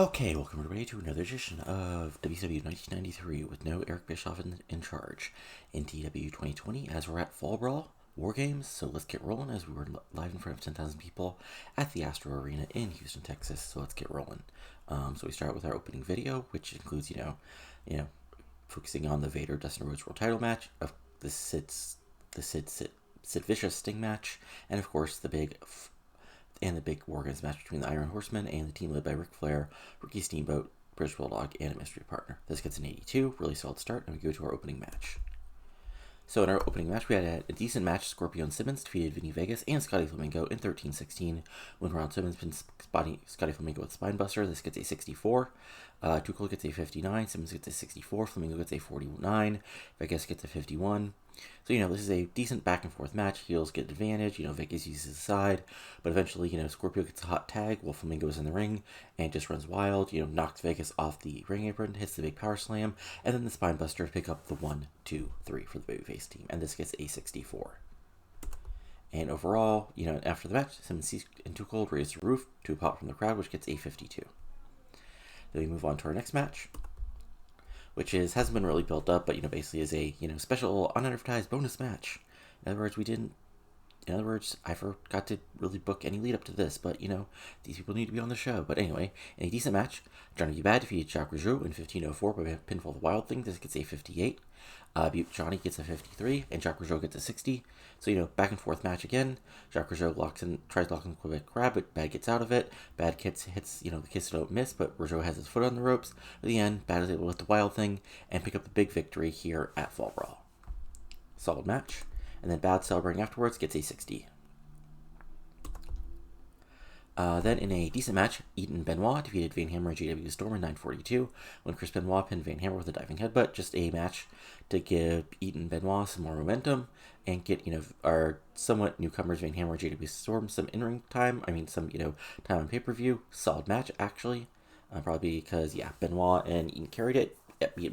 Okay, welcome everybody to another edition of WCW 1993 with no Eric Bischoff in charge in TEW 2020 as we're at Fall Brawl War Games. So let's get rolling as we were live in front of 10,000 people at the Astro Arena in Houston, Texas. So let's get rolling. So we start with our opening video, which includes, focusing on the Vader Dustin Rhodes World Title match, of the Sid Vicious Sting match, and of course the big War Games match between the Iron Horsemen and the team led by Ric Flair, Ricky Steamboat, British Bulldog, and a mystery partner. This gets an 82, really solid start, and we go to our opening match. So in our opening match, we had a decent match. Scorpio and Simmons defeated Vinny Vegas and Scotty Flamingo in 13-16. When Ron Simmons pinned Scotty Flamingo with Spinebuster, this gets a 64. Tuchel gets a 59, Simmons gets a 64, Flamingo gets a 49, Vegas gets a 51. So, this is a decent back and forth match. Heels get advantage, Vegas uses his side, but eventually, Scorpio gets a hot tag while Flamingo is in the ring and just runs wild, knocks Vegas off the ring apron, hits the big power slam, and then the Spinebuster pick up the 1, 2, 3 for the babyface team, and this gets a 64. And overall, after the match, Simmons sees and Tuchel raise the roof to a pop from the crowd, which gets a 52. Then we move on to our next match, which hasn't been really built up, but basically is a special unadvertised bonus match. In other words, I forgot to really book any lead up to this, but these people need to be on the show. But anyway, in a decent match, Johnny Bad defeated Jacques Rougeau in 1504 by pinfall the Wild Thing. This gets a 58. Johnny gets a 53, and Jacques Rougeau gets a 60. So, back and forth match again. Jacques Rougeau tries to lock in Quebec Crab, but Bad gets out of it. Bad hits, the kiss don't miss, but Rougeau has his foot on the ropes. At the end, Bad is able to hit the Wild Thing and pick up the big victory here at Fall Brawl. Solid match. And then Bad celebrating afterwards gets a 60. Then in a decent match, Eaton Benoit defeated Van Hammer and JW Storm in 9:42 when Chris Benoit pinned Van Hammer with a diving headbutt. Just a match to give Eaton Benoit some more momentum and get, our somewhat newcomers Van Hammer and JW Storm some in-ring time. Some, time on pay-per-view. Solid match, actually. Probably because, Benoit and Eaton carried it.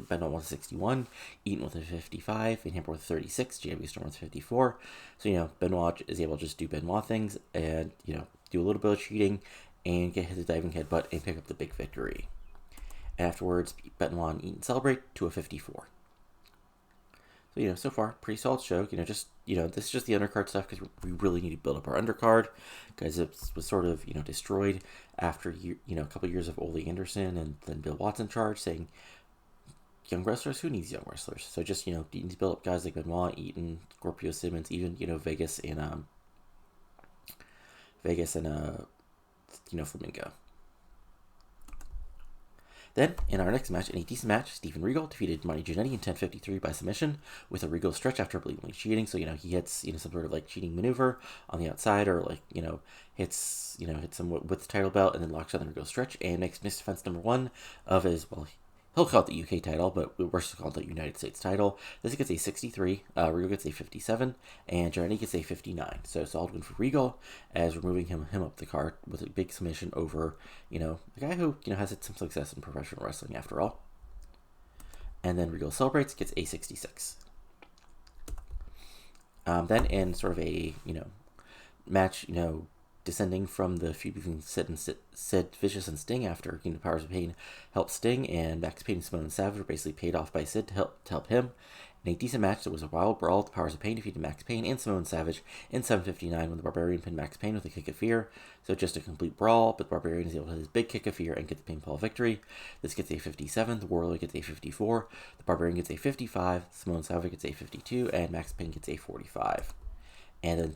Benoit with a 61, Eaton with a 55, Van Hammer with a 36, JW Storm with a 54. So, Benoit is able to just do Benoit things and, do a little bit of cheating and get his diving headbutt and pick up the big victory. Afterwards, Benoit and Eaton celebrate to a 54. So, so far, pretty solid show. This is just the undercard stuff because we really need to build up our undercard because it was sort of, destroyed after, a couple years of Ole Anderson and then Bill Watts in charge saying, young wrestlers, who needs young wrestlers? So just, you need to build up guys like Benoit, Eaton, Scorpio, Simmons, even, Vegas and Flamingo. Then, in our next match, in a decent match, Steven Regal defeated Monty Jannetty in 10:53 by submission with a Regal stretch after blatantly cheating. So, he hits, some sort of, cheating maneuver on the outside or, hits him with the title belt and then locks on the Regal stretch and makes missed defense number 1 of his, he'll call it the UK title, but we're just called the United States title. This gets a 63, Regal gets a 57, and Jannetty gets a 59. So solid win for Regal as we're moving him up the card with a big submission over, a guy who, has had some success in professional wrestling after all. And then Regal celebrates, gets a 66. Then in sort of a, match, descending from the feud between Sid Vicious and Sting after Powers of Pain helped Sting, and Max Payne and Simone Savage were basically paid off by Sid to help him. In a decent match, it was a wild brawl. The Powers of Pain defeated Max Payne and Simone Savage in 7:59 when the Barbarian pinned Max Payne with a kick of fear. So just a complete brawl, but the Barbarian is able to hit his big kick of fear and get the pinfall victory. This gets a 57, the Warlord gets a 54, the Barbarian gets a 55, Simone Savage gets a 52, and Max Payne gets a 45. And then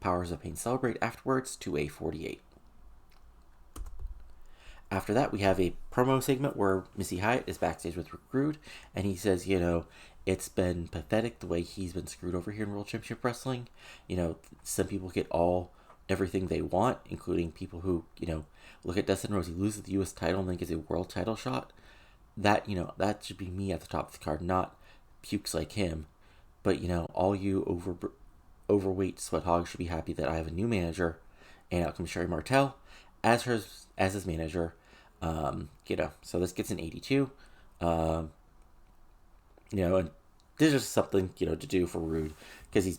Powers of Pain celebrate afterwards to a 48. After that, we have a promo segment where Missy Hyatt is backstage with Rick Rude, and he says, it's been pathetic the way he's been screwed over here in World Championship Wrestling. Some people get everything they want, including people who, look at Dustin Rhodes. He loses the U.S. title and then gets a world title shot. That, that should be me at the top of the card, not pukes like him. But, all you overweight sweat hogs should be happy that I have a new manager, and out comes Sherry Martel as his manager. So this gets an 82. And this is just something to do for Rude because he's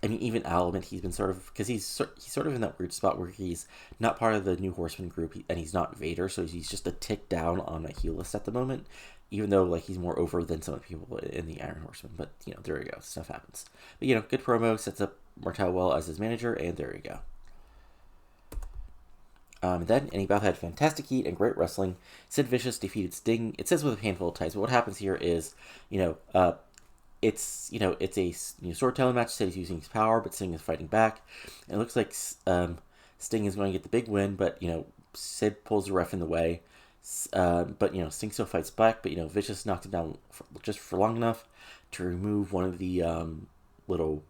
I mean, even Element, he's been sort of, because he's sort of in that weird spot where he's not part of the new Horseman group, and he's not Vader, so he's just a tick down on a heel list at the moment, even though, like, he's more over than some of the people in the Iron Horseman. But, you know, there you go, stuff happens. But, you know, good promo, sets up Martel well as his manager, and there you go. Then, and he both had fantastic heat and great wrestling. Sid Vicious defeated Sting. It says with a handful of ties, but what happens here is, it's a storytelling match. Sid is using his power, but Sting is fighting back. And it looks like Sting is going to get the big win, but Sid pulls the ref in the way. But Sting still fights back, but Vicious knocks him down just for long enough to remove one of the little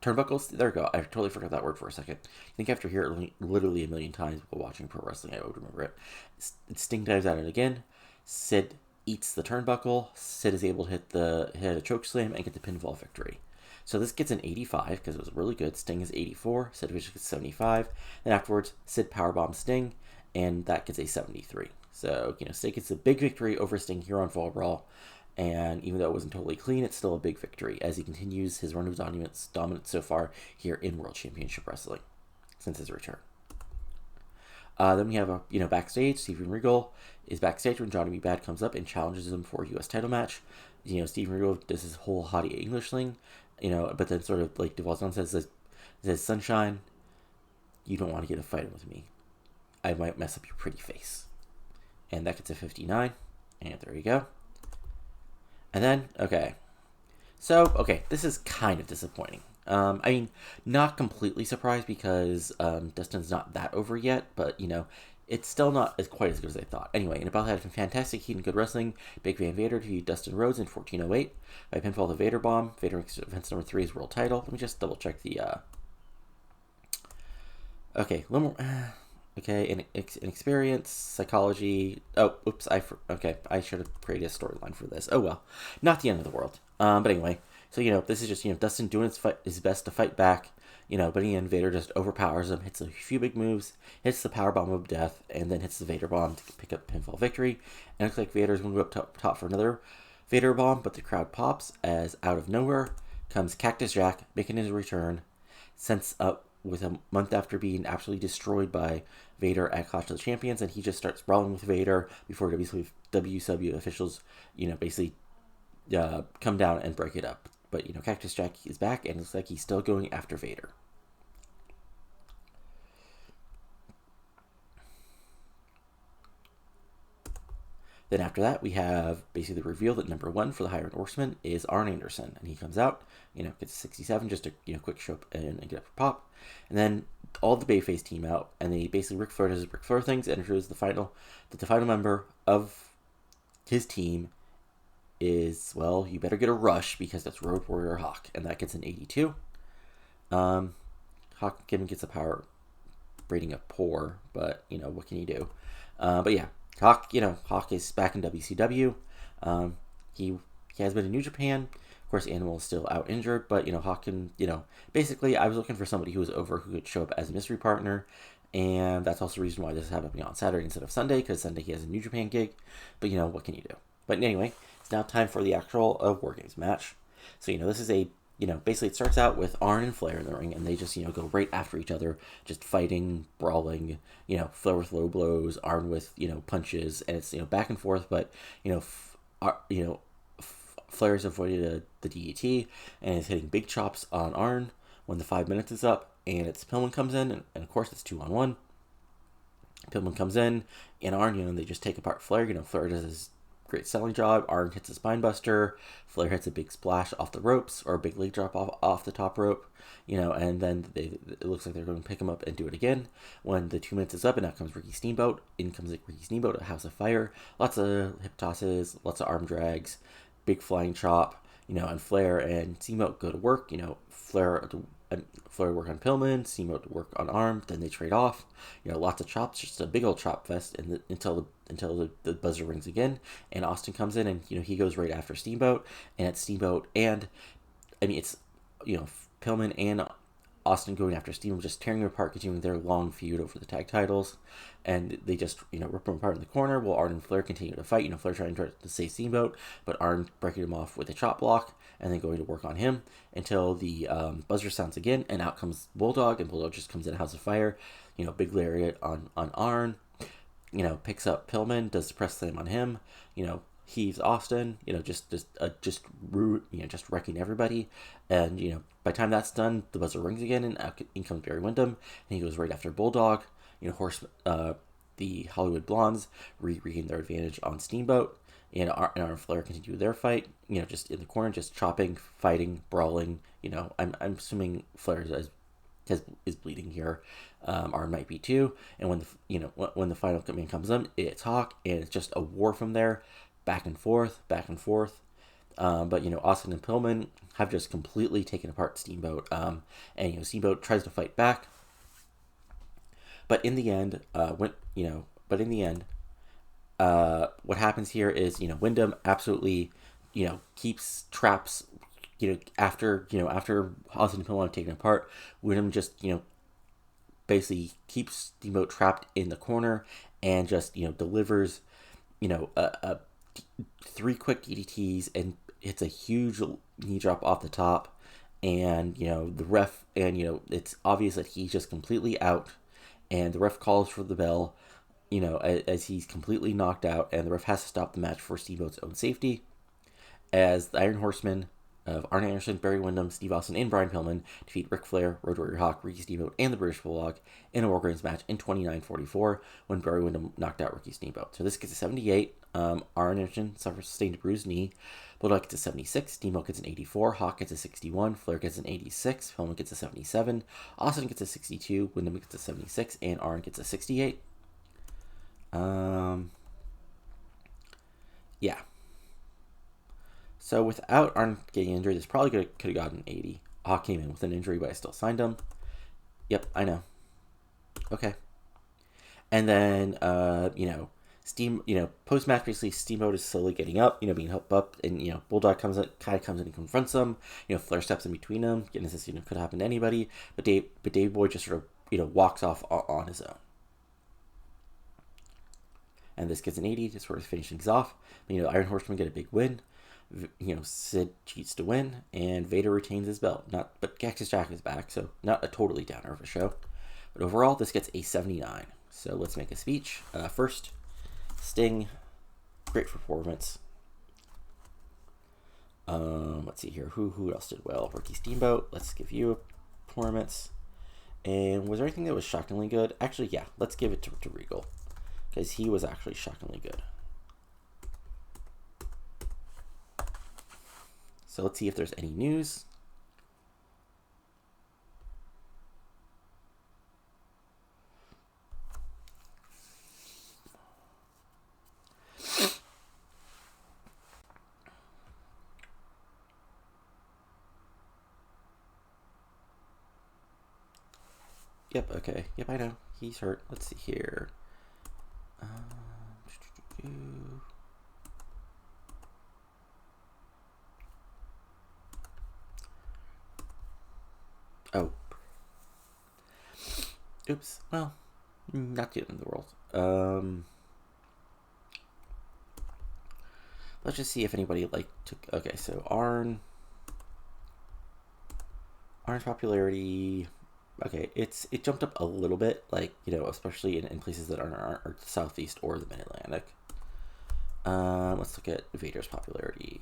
turnbuckles. There we go. I totally forgot that word for a second. I think after hearing it literally a million times while watching pro wrestling, I would remember it. Sting dives at it again. Sid eats the turnbuckle. Sid is able to hit a choke slam and get the pinfall victory. So this gets an 85 because it was really good. Sting is 84. Sid Vicious gets 75. Then afterwards, Sid powerbombs Sting, and that gets a 73. So Sid gets a big victory over Sting here on Fall Brawl. And even though it wasn't totally clean, it's still a big victory as he continues his run of dominance so far here in World Championship Wrestling since his return. Then we have backstage. Steven Regal is backstage when Johnny B. Bad comes up and challenges him for a U.S. title match. Steven Regal does his whole haughty English thing, but then sort of like devolves on says, "Sunshine, you don't want to get a fight with me. I might mess up your pretty face," and that gets a 59. And there you go. And then, this is kind of disappointing. I mean, not completely surprised because Dustin's not that over yet, but, it's still not quite as good as I thought. Anyway, and about had fantastic heat and good wrestling. Big Van Vader defeated Dustin Rhodes in 1408 by pinfall the Vader Bomb. Vader makes defense number 3 his world title. Let me just double check the, a little more... inexperience, psychology. Oh, oops, I should have created a storyline for this. Oh well, not the end of the world. But anyway, so this is just Dustin doing his best to fight back. But in the end, Vader just overpowers him, hits a few big moves, hits the power bomb of death, and then hits the Vader bomb to pick up pinfall victory. And it looks like Vader's going to go up top for another Vader bomb, but the crowd pops as out of nowhere comes Cactus Jack making his return, since up with a month after being absolutely destroyed by Vader at Clash of the Champions, and he just starts brawling with Vader before WCW officials, basically come down and break it up. But, Cactus Jack is back, and it looks like he's still going after Vader. Then after that, we have basically the reveal that number 1 for the Iron Horseman is Arn Anderson. And he comes out, gets 67 just to, quick show up and get up for pop. And then all the Bayface team out, and they basically Ric Flair does Ric Flair things, and shows the final member of his team is, well, you better get a rush because that's Road Warrior Hawk. And that gets an 82. Hawk gets a power rating of poor, but, what can you do? But yeah. Hawk is back in WCW. He has been in New Japan. Of course, Animal is still out injured, but, Hawk can, basically, I was looking for somebody who was over who could show up as a mystery partner, and that's also the reason why this is happening on Saturday instead of Sunday, because Sunday he has a New Japan gig, but, what can you do? But anyway, it's now time for the actual War Games match. So, this is a basically it starts out with Arn and Flair in the ring, and they just, go right after each other, just fighting, brawling, Flair with low blows, Arn with, punches, and it's, back and forth, but, Flair's avoided the DDT, and is hitting big chops on Arn when the 5 minutes is up, and it's Pillman comes in, and of course it's 2-on-1. Pillman comes in, and Arn, they just take apart Flair, Flair does his great selling job. Arn hits a spine buster. Flair hits a big splash off the ropes, or a big leg drop off the top rope, and then it looks like they're going to pick him up and do it again. When the 2 minutes is up, and out comes Ricky Steamboat. In comes Ricky Steamboat, a House of Fire. Lots of hip tosses, lots of arm drags, big flying chop, and Flair and Steamboat go to work. Flair work on Pillman, Steamboat to work on Arn, then they trade off. Lots of chops, just a big old chop fest until the buzzer rings again, and Austin comes in, and he goes right after Steamboat, and it's Steamboat, and I mean it's Pillman and Austin going after Steamboat, just tearing him apart, continuing their long feud over the tag titles. And they just, rip him apart in the corner while Arn and Flair continue to fight. Flair trying to save Steamboat, but Arn breaking him off with a chop block and then going to work on him until the buzzer sounds again, and out comes Bulldog, and Bulldog just comes in a house of fire. Big lariat on Arn. Picks up Pillman, does the press slam on him. Heaves Austin. Just wrecking everybody. And by the time that's done, the buzzer rings again, and out in comes Barry Windham, and he goes right after Bulldog. The Hollywood Blondes regain their advantage on Steamboat, and Arn and Flair continue their fight. Just in the corner, just chopping, fighting, brawling. I'm assuming Flair is bleeding here. Arn might be too. And when the final man comes in, it's Hawk, and it's just a war from there, back and forth. But Austin and Pillman have just completely taken apart Steamboat. And Steamboat tries to fight back. But in the end, what happens here is, Windham absolutely, keeps traps, after Austin and Pillman have taken apart, Windham just, basically keeps Steamboat trapped in the corner and just, delivers, 3 quick DDTs and hits a huge knee drop off the top. And, the ref, and, it's obvious that he's just completely out. And the ref calls for the bell, as he's completely knocked out, and the ref has to stop the match for Steamboat's own safety, as the Iron Horsemen of Arn Anderson, Barry Windham, Steve Austin, and Brian Pillman defeat Ric Flair, Road Warrior Hawk, Ricky Steamboat, and the British Bulldog in a War Games match in 29:44 when Barry Windham knocked out Ricky Steamboat. So this gets a 78. Arn Anderson suffers a sustained bruised knee. Bulldog gets a 76. Steamboat gets an 84. Hawk gets a 61. Flair gets an 86. Pillman gets a 77. Austin gets a 62. Windham gets a 76. And Arn gets a 68. Yeah. So without Arn getting injured, this probably could have gotten 80. Hawk came in with an injury, but I still signed him. Yep, I know. Okay. And then, post-match, basically, Steamboat is slowly getting up, being helped up, and, Bulldog comes in and confronts him. Flair steps in between them. Goodness, this, could happen to anybody. But Dave Boy just sort of, walks off on his own. And this gets an 80 to sort of finish things off. Iron Horsemen get a big win. Sid cheats to win, and Vader retains his belt. But Cactus Jack is back, so not a totally downer of a show. But overall, this gets a 79. So let's make a speech. First, Sting, great performance. Let's see here. Who else did well? Ricky Steamboat. Let's give you a performance. And was there anything that was shockingly good? Actually, yeah. Let's give it to Regal, because he was actually shockingly good. So let's see if there's any news. Yep, okay. Yep, I know. He's hurt. Let's see here. Oh. Oops. Well, not the end of the world. Let's just see if anybody took. Okay, so Arn's popularity. Okay, it jumped up a little bit, especially in places that aren't the Southeast or the Mid-Atlantic. Let's look at Vader's popularity.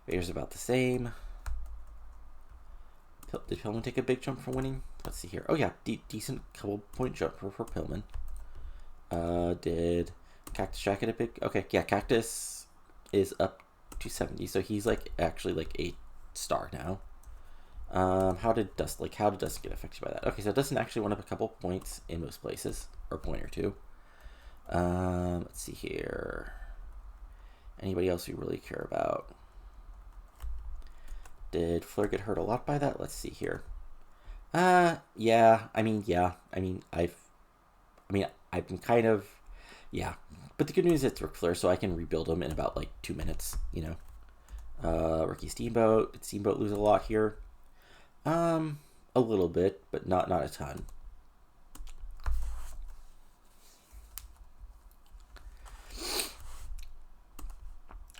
Vader's about the same. Did Pillman take a big jump for winning? Let's see here. Oh yeah, decent couple point jump for Pillman. Did Cactus Jack get a big? Okay, yeah, Cactus is up to 70, so he's actually a star now. How did Dustin get affected by that? Okay, so Dustin actually went up a couple points in most places, or a point or two. Let's see here. Anybody else we really care about? Did Flair get hurt a lot by that? Let's see here. Yeah. I've been kind of, yeah. But the good news is it's Ric Flair, so I can rebuild him in about 2 minutes. Ricky Steamboat. Did Steamboat lose a lot here? A little bit, but not a ton.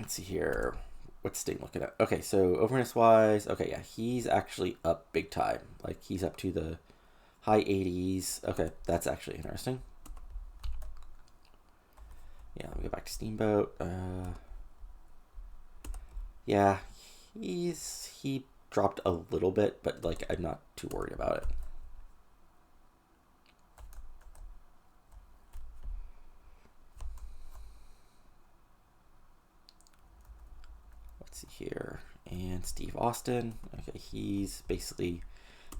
Let's see here. What's Sting looking at? Okay, so overness wise, okay, yeah, he's actually up big time. Like, he's up to the high 80s. Okay, that's actually interesting. Yeah, let me go back to Steamboat. Yeah, he dropped a little bit, but like I'm not too worried about it. Let's see here. And Steve Austin. Okay, he's basically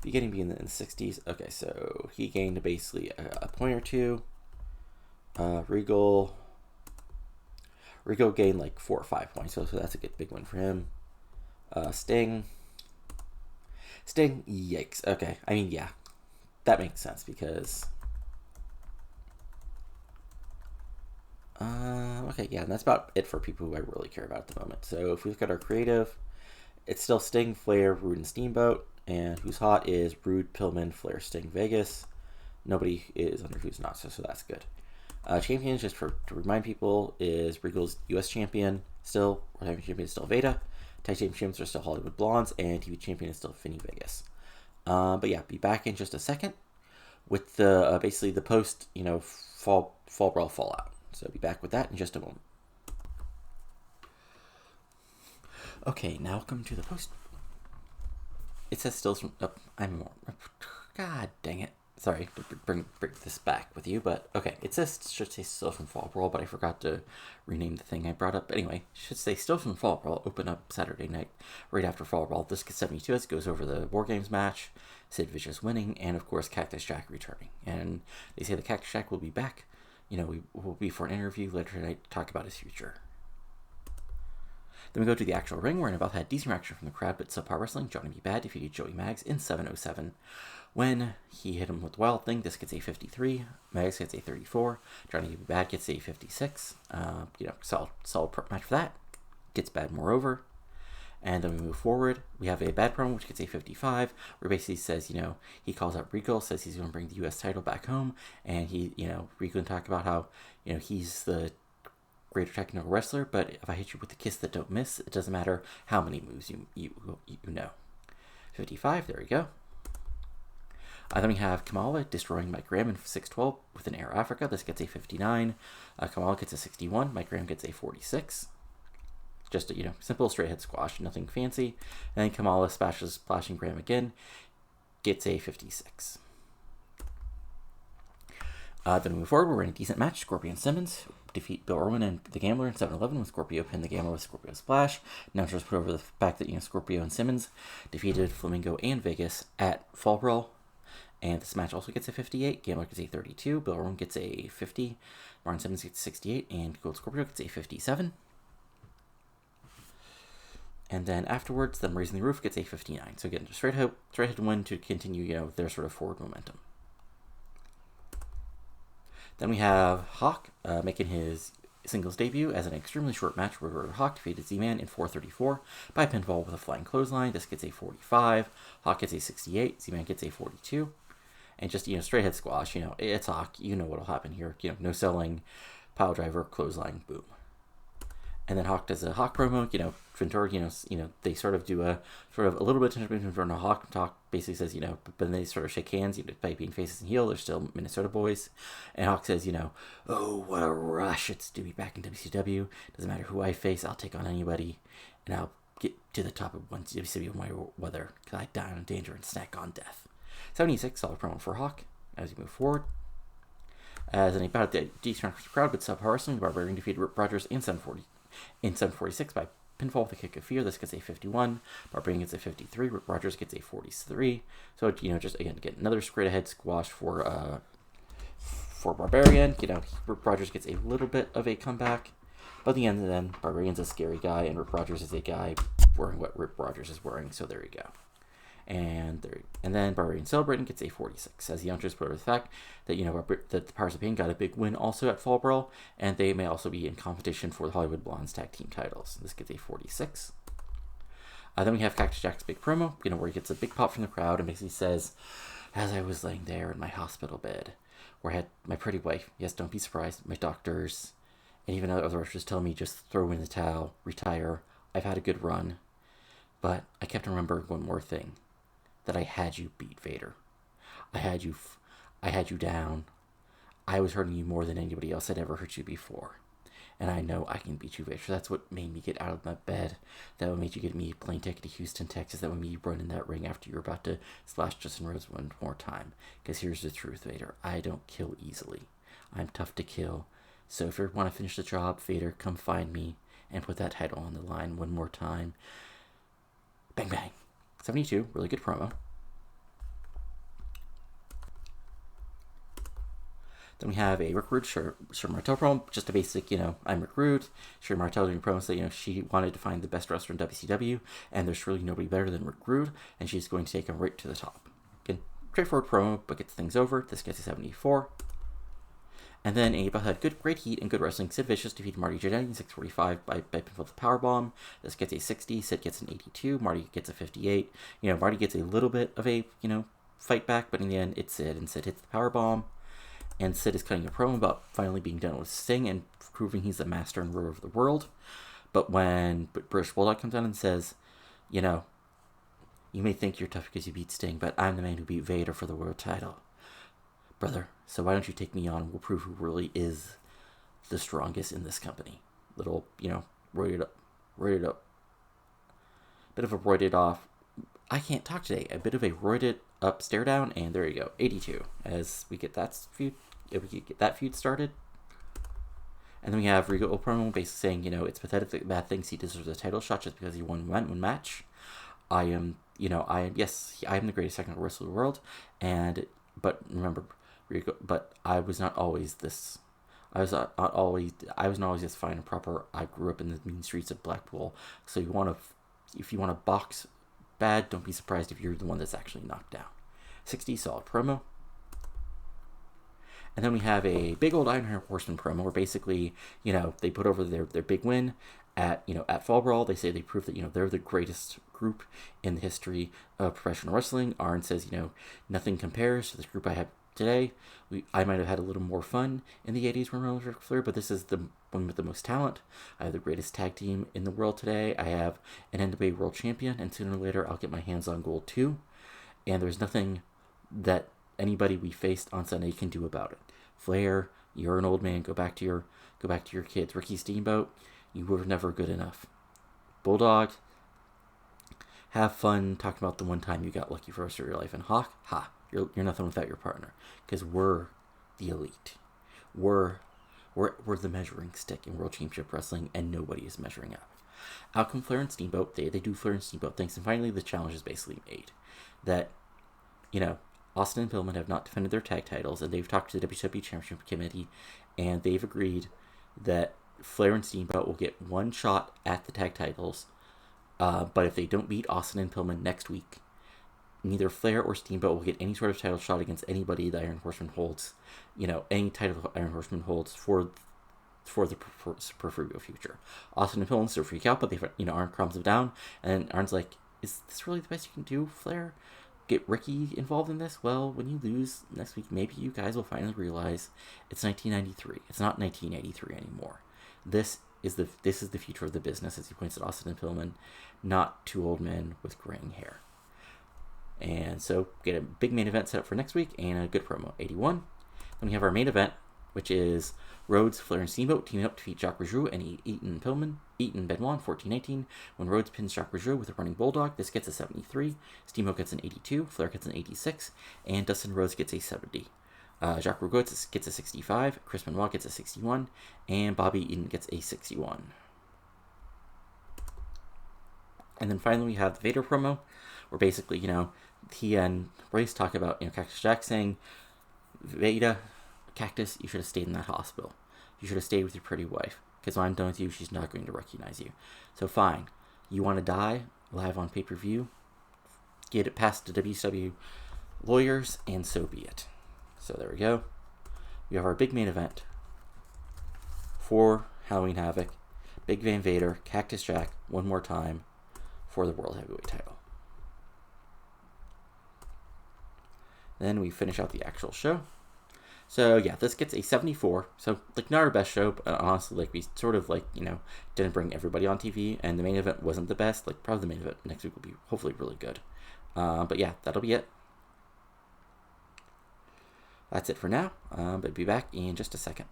beginning to be in the 60s. Okay, so he gained basically a point or two. Regal gained like 4 or 5 points, so that's a good big win for him. Sting, yikes. Okay, I mean, yeah, that makes sense because okay, yeah, and that's about it for people who I really care about at the moment. So if we look at our creative, it's still Sting, Flair, Rude, and Steamboat, and who's hot is Rude, Pillman, Flair, Sting, Vegas. Nobody is under who's not, so that's good. Champions, just to remind people, is Regal's U.S. champion still. World Heavyweight champion is still Vader. Tag team champions are still Hollywood Blondes, and TV champion is still Finny Vegas. But yeah, be back in just a second with the basically the post, Fall Brawl Fallout. So be back with that in just a moment. Okay, now come to the post. It says stills from. Oh, I'm more. God dang it. Sorry to bring this back with you, but okay. It says should say still from Fall Brawl, but I forgot to rename the thing I brought up. Anyway, should say still from Fall Brawl. Open up Saturday night right after Fall Brawl. This gets 72 as it goes over the War Games match. Sid Vicious winning, and of course Cactus Jack returning. And they say the Cactus Jack will be back. We will be for an interview later tonight to talk about his future. Then we go to the actual ring, where Annabelle had decent reaction from the crowd, but subpar wrestling. Johnny B. Bad defeated Joey Maggs in 7:07. When he hit him with Wild Thing, this gets a 53. Maggs gets a 34. Johnny B. Bad gets a 56. Solid match for that. Gets Bad moreover. And then we move forward. We have a Bad promo, which gets a 55, where basically says, he calls out Regal, says he's going to bring the U.S. title back home, and Regal can talk about how, he's the greater technical wrestler, but if I hit you with a kiss that don't miss, it doesn't matter how many moves you know. 55, there we go. Then we have Kamala destroying Mike Graham in 6:12 with an Air Africa. This gets a 59. Kamala gets a 61. Mike Graham gets a 46. Just a, simple straight head squash, nothing fancy. And then Kamala splashing Graham again, gets a 56. Then we move forward. We're in a decent match. Scorpio and Simmons defeat Bill Irwin and the Gambler in 7-11 with Scorpio pin the Gambler with Scorpio Splash. Announcers put over the fact that Scorpio and Simmons defeated Flamingo and Vegas at Fall Brawl. And this match also gets a 58. Gambler gets a 32. Bill Irwin gets a 50. Martin Simmons gets a 68. And Gold Scorpio gets a 57. And then afterwards, them Raising the Roof gets a 59. So again, straight head win to continue, their sort of forward momentum. Then we have Hawk making his singles debut as an extremely short match where Hawk defeated Z-Man in 4:34 by pinfall with a flying clothesline. This gets a 45. Hawk gets a 68. Z-Man gets a 42. And just, straight head squash, it's Hawk. You know what'll happen here. No selling, pile driver, clothesline, boom. And then Hawk does a Hawk promo, Ventura, they sort of do a little bit of tension between Ventura and Hawk. Hawk basically says, but then they sort of shake hands, by being faces and heel. They're still Minnesota boys. And Hawk says, oh, what a rush it's to be back in WCW. Doesn't matter who I face, I'll take on anybody. And I'll get to the top of WCW whether I die on danger and snack on death. 76, solid promo for Hawk as we move forward. As an about the decent crowd, but subpar wrestling, Barbarian defeated Rip Rogers in 746 by pinfall with a kick of fear. This gets a 51. Barbarian gets a 53. Rip Rogers gets a 43. So, just again, get another straight ahead squash for Barbarian. Rip Rogers gets a little bit of a comeback. But at the end, then, Barbarian's a scary guy, and Rip Rogers is a guy wearing what Rip Rogers is wearing. So there you go. And then Barbarian celebrating gets a 46 as the Youngsters put over the fact that that the Powers of Pain got a big win also at Fall Brawl, and they may also be in competition for the Hollywood Blondes tag team titles. This gets a 46. Then we have Cactus Jack's big promo, where he gets a big pop from the crowd and basically says, as I was laying there in my hospital bed, where I had my pretty wife, yes, don't be surprised, my doctors, and even other wrestlers telling me just throw in the towel, retire, I've had a good run. But I kept remembering one more thing, that I had you beat Vader. I had you down. I was hurting you more than anybody else had ever hurt you before. And I know I can beat you, Vader. So that's what made me get out of my bed. That would make you get me a plane ticket to Houston, Texas. That would make you run in that ring after you're about to slash Dustin Rhodes one more time. Because here's the truth, Vader. I don't kill easily. I'm tough to kill. So if you want to finish the job, Vader, come find me and put that title on the line one more time. Bang, bang. 72, really good promo. Then we have a Rick Rude, Shirley Martel promo, just a basic, I'm Rick Rude. Shirley Martel doing promo saying, she wanted to find the best wrestler in WCW, and there's really nobody better than Rick Rude, and she's going to take him right to the top. Again, straightforward promo, but gets things over. This gets a 74. And then AEW had great heat and good wrestling. Sid Vicious defeated Marty Jannetty in 6:45 by pinfall with a powerbomb. This gets a 60. Sid gets an 82. Marty gets a 58. Marty gets a little bit of a, fight back, but in the end, it's Sid, and Sid hits the powerbomb. And Sid is cutting a promo about finally being done with Sting and proving he's the master and ruler of the world. But when British Bulldog comes down and says, you may think you're tough because you beat Sting, but I'm the man who beat Vader for the world title. Brother, so why don't you take me on and we'll prove who really is the strongest in this company. Little, roided up. Bit of a roided off. I can't talk today. A bit of a roided up stare down, and there you go. 82. As we get that feud, if we could get that feud started. And then we have Regal promo basically saying, it's pathetic that Bad thinks he deserves a title shot just because he won one match. I am the greatest technical wrestler in the world, but remember, Regal, but I was not always this. I was not always this fine and proper. I grew up in the mean streets of Blackpool. So if you want to box Bad, don't be surprised if you're the one that's actually knocked down. 60, solid promo. And then we have a big old Iron Horseman promo where basically, they put over their big win at Fall Brawl. They say they prove that, they're the greatest group in the history of professional wrestling. Arn says, nothing compares to this group I have today. I might have had a little more fun in the 80s when I was Ric Flair, but this is the one with the most talent. I have the greatest tag team in the world today. I have an NWA World Champion, and sooner or later I'll get my hands on gold too. And there's nothing that anybody we faced on Sunday can do about it. Flair, you're an old man. Go back to your kids. Ricky Steamboat, you were never good enough. Bulldog, have fun talking about the one time you got lucky for the rest of your life. And Hawk, you're nothing without your partner, because we're the elite. We're the measuring stick in World Championship Wrestling, and nobody is measuring up. Out come Flair and Steamboat. They do Flair and Steamboat things, and finally the challenge is basically made. That, Austin and Pillman have not defended their tag titles, and they've talked to the WCW Championship Committee, and they've agreed that Flair and Steamboat will get one shot at the tag titles, but if they don't beat Austin and Pillman next week, neither Flair or Steamboat will get any sort of title shot against anybody the Iron Horseman holds, any title Iron Horseman holds for the proverbial future. Austin and Pillman still freak out, but they, Arn calms them down, and Arn's like, is this really the best you can do, Flair? Get Ricky involved in this? Well, when you lose next week, maybe you guys will finally realize it's 1993. It's not 1983 anymore. This is the future of the business, as he points at Austin and Pillman, not two old men with graying hair. And so, get a big main event set up for next week, and a good promo, 81. Then we have our main event, which is Rhodes, Flair, and Steamboat teaming up to defeat Jacques Rougeau and Eaton Benoit, 14-18. When Rhodes pins Jacques Rougeau with a running bulldog, this gets a 73. Steamboat gets an 82. Flair gets an 86. And Dustin Rhodes gets a 70. Jacques Rougeau gets a 65. Chris Benoit gets a 61. And Bobby Eaton gets a 61. And then finally we have the Vader promo, where basically, he and Royce talk about, Cactus Jack saying, Vader, Cactus, you should have stayed in that hospital. You should have stayed with your pretty wife, because when I'm done with you, she's not going to recognize you. So fine, you want to die live on pay-per-view, get it past the WCW lawyers, and so be it. So there we go. We have our big main event for Halloween Havoc. Big Van Vader, Cactus Jack, one more time for the World Heavyweight title. Then we finish out the actual show. So yeah, this gets a 74. So like not our best show, but honestly, like we sort of like, you know, didn't bring everybody on TV, and the main event wasn't the best. Like probably the main event next week will be hopefully really good. But yeah, that'll be it. That's it for now. But be back in just a second.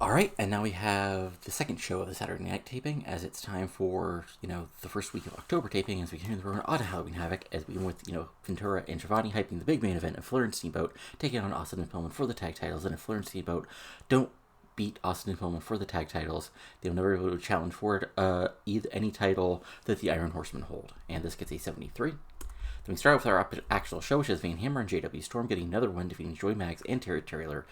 Alright, and now we have the second show of the Saturday night taping, as it's time for, you know, the first week of October taping, as we continue the road on Halloween Havoc, as we went with, you know, Ventura and Giovanni hyping the big main event of Flair and Steamboat, taking on Austin and Pillman for the tag titles, and if Flair and Steamboat don't beat Austin and Pillman for the tag titles, they'll never be able to challenge for it, any title that the Iron Horsemen hold, and this gets a 73. Then we start with our actual show, which is Van Hammer and JW Storm getting another win, defeating Joey Maggs and Terry Taylor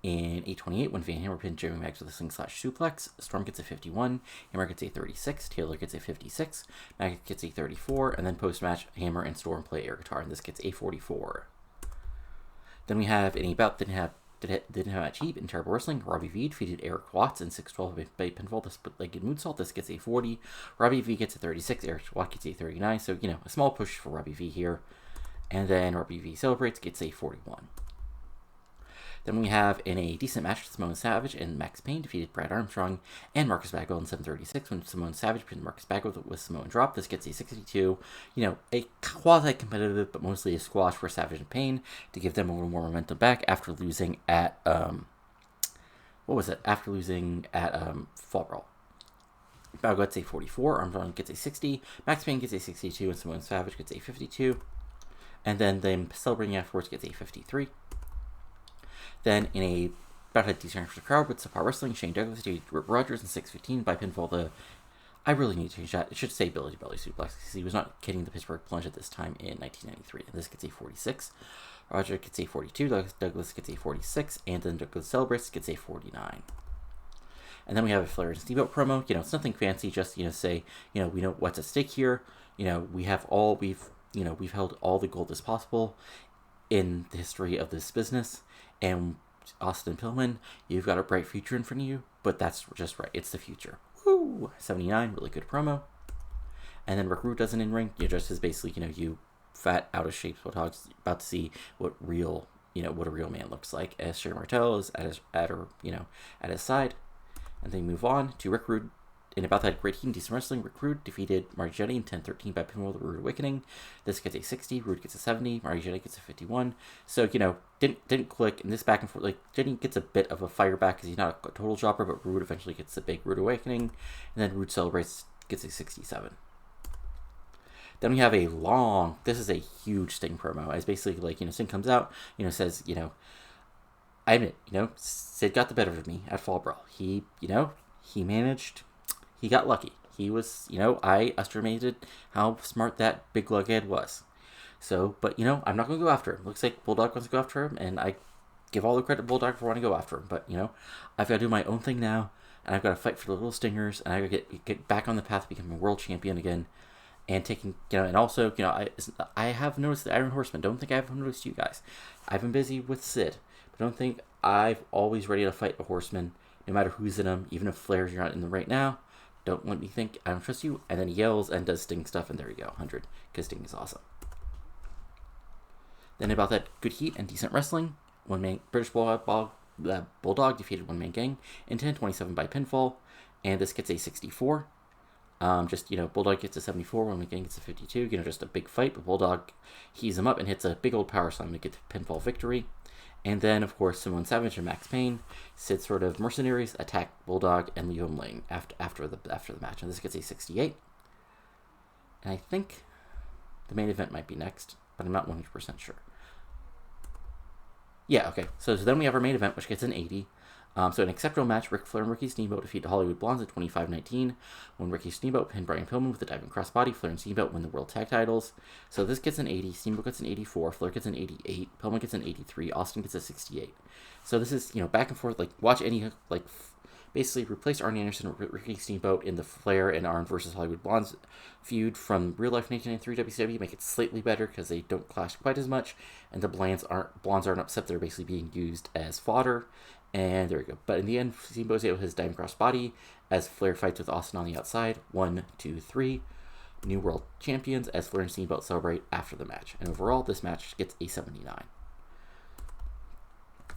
in 828 when Van Hammer pinned Joey Maggs with a sling/suplex. Storm gets a 51, Hammer gets a 36, Taylor gets a 56, Maggs gets a 34, and then post-match, Hammer and Storm play air guitar, and this gets a 44. Then we have in a bout didn't have much heat in Terrible Wrestling. Robbie V defeated Eric Watts in 612 by pinfall. The split-legged moonsault. This gets a 40. Robbie V gets a 36. Eric Watts gets a 39. So, you know, a small push for Robbie V here. And then Robbie V celebrates, gets a 41. Then we have in a decent match, Samoan Savage and Max Payne defeated Brad Armstrong and Marcus Bagwell in 736 when Samoan Savage pinned Marcus Bagwell with Samoan drop. This gets a 62. You know, a quasi-competitive but mostly a squash for Savage and Payne to give them a little more momentum back after losing at Fall Brawl. Bagwell gets a 44. Armstrong gets a 60. Max Payne gets a 62, and Samoan Savage gets a 52. And then them celebrating afterwards gets a 53. Then in a bout at decent for the crowd with Sapar Wrestling, Shane Douglas defeated Rip Rogers in 615 by pinfall. I really need to change that. It should say Billy to Belly Suplex because he was not getting the Pittsburgh Plunge at this time in 1993. And this gets a 46. Roger gets a 42. Douglas gets a 46. And then Douglas celebrates, gets a 49. And then we have a Flair and Steamboat promo. You know, it's nothing fancy. Just, you know, say, you know, we know what's at stake here. You know, we've held all the gold as possible in the history of this business. And Austin Pillman, you've got a bright future in front of you, but that's just right. It's the future. Woo! 79, really good promo. And then Rick Rude does an in-ring. You know, just as basically, you know, you fat, out of shape Bulldogs about to see what a real man looks like. As Sherry Martel is at his side. And then move on to Rick Rude. In about that great heat and decent wrestling, Rick Rude defeated Marty Jannetty in 10-13 by pinfall, the Rude Awakening. This gets a 60, Rude gets a 70, Marty Jannetty gets a 51. So, you know, didn't click, and this back and forth, like, Jannetty gets a bit of a fire back because he's not a total dropper, but Rude eventually gets the big Rude Awakening, and then Rude celebrates, gets a 67. Then we have this is a huge Sting promo, as basically, like, you know, Sting comes out, you know, says, you know, I admit, you know, Sid got the better of me at Fall Brawl. He got lucky. He was, you know, I estimated how smart that big lughead was. So, but, you know, I'm not going to go after him. Looks like Bulldog wants to go after him, and I give all the credit to Bulldog for wanting to go after him. But, you know, I've got to do my own thing now, and I've got to fight for the little stingers, and I've got to get back on the path to becoming a world champion again, and taking, you know, and also, you know, I have noticed the Iron Horseman. Don't think I've noticed you guys. I've been busy with Sid, but don't think I've always ready to fight a Horseman, no matter who's in them, even if Flair's you're not in them right now. Don't let me think I don't trust you. And then he yells and does Sting stuff, and there you go, 100, because Sting is awesome. Then about that good heat and decent wrestling, British Bulldog defeated One Man Gang in 10-27 by pinfall, and this gets a 64. Just, you know, Bulldog gets a 74, One Man Gang gets a 52. You know, just a big fight, but Bulldog heaves him up and hits a big old power slam to get the pinfall victory. And then, of course, Samoan Savage and Max Payne, Sid's sort of mercenaries, attack Bulldog and leave him laying after the match. And this gets a 68. And I think the main event might be next, but I'm not 100% sure. Yeah, okay. So then we have our main event, which gets an 80. So an exceptional match, Ric Flair and Ricky Steamboat defeat the Hollywood Blondes at 25-19 when Ricky Steamboat pinned Brian Pillman with a diving crossbody. Flair and Steamboat win the World Tag Titles. So this gets an 80, Steamboat gets an 84, Flair gets an 88, Pillman gets an 83, Austin gets a 68. So this is, you know, back and forth, like, watch any, like, basically replace Arn Anderson with Ricky Steamboat in the Flair and Arn versus Hollywood Blondes feud from real life 1993 WCW, make it slightly better because they don't clash quite as much, and the blondes aren't upset they're basically being used as fodder. And there we go. But in the end, Steamboat is able to his diving crossbody as Flair fights with Austin on the outside. 1, 2, 3. New world champions as Flair and Steamboat celebrate after the match. And overall, this match gets a 79.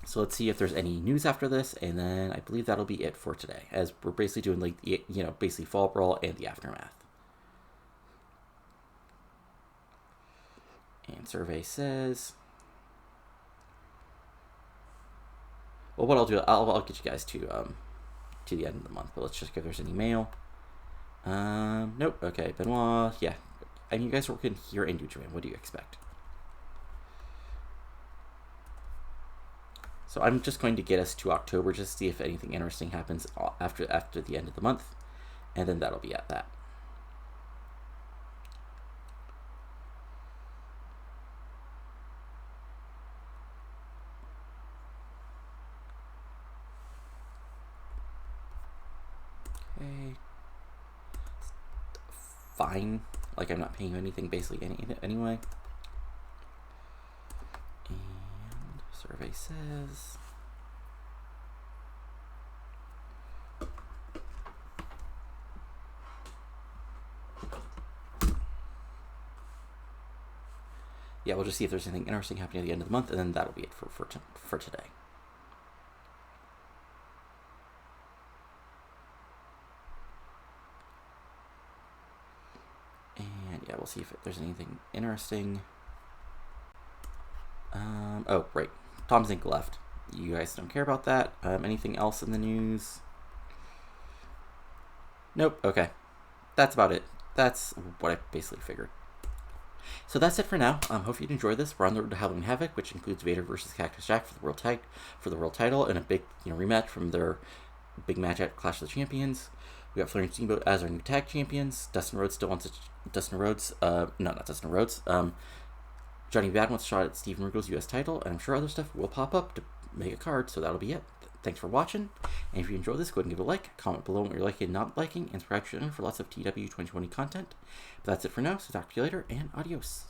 So let's see if there's any news after this, and then I believe that'll be it for today, as we're basically doing like, basically Fall Brawl and the aftermath. And survey says, well, what I'll do, I'll get you guys to the end of the month, but let's just see if there's any mail. Nope. Okay, Benoit. Yeah, I mean, you guys are working here in New Japan. What do you expect? So I'm just going to get us to October, just to see if anything interesting happens after the end of the month, and then that'll be at that. Okay. Fine. Like, I'm not paying you anything, basically, anyway. And survey says... yeah, we'll just see if there's anything interesting happening at the end of the month, and then that'll be it for today. And yeah, we'll see if there's anything interesting. Oh, right. Tom Zink left. You guys don't care about that. Anything else in the news? Nope. Okay. That's about it. That's what I basically figured. So that's it for now. Hope you enjoyed this. We're on the road to Halloween Havoc, which includes Vader versus Cactus Jack for the world title, and a big rematch from their big match at Clash of the Champions. We got Flair and Steamboat as our new tag champions. Dustin Rhodes still wants not Dustin Rhodes. Johnny Bad wants a shot at Steven Regal's U.S. title, and I'm sure other stuff will pop up to make a card. So that'll be it. Thanks for watching, and if you enjoyed this, go ahead and give it a like, comment below what you're liking and not liking, and subscribe to the channel for lots of TEW 2020 content. But that's it for now, so talk to you later, and adios.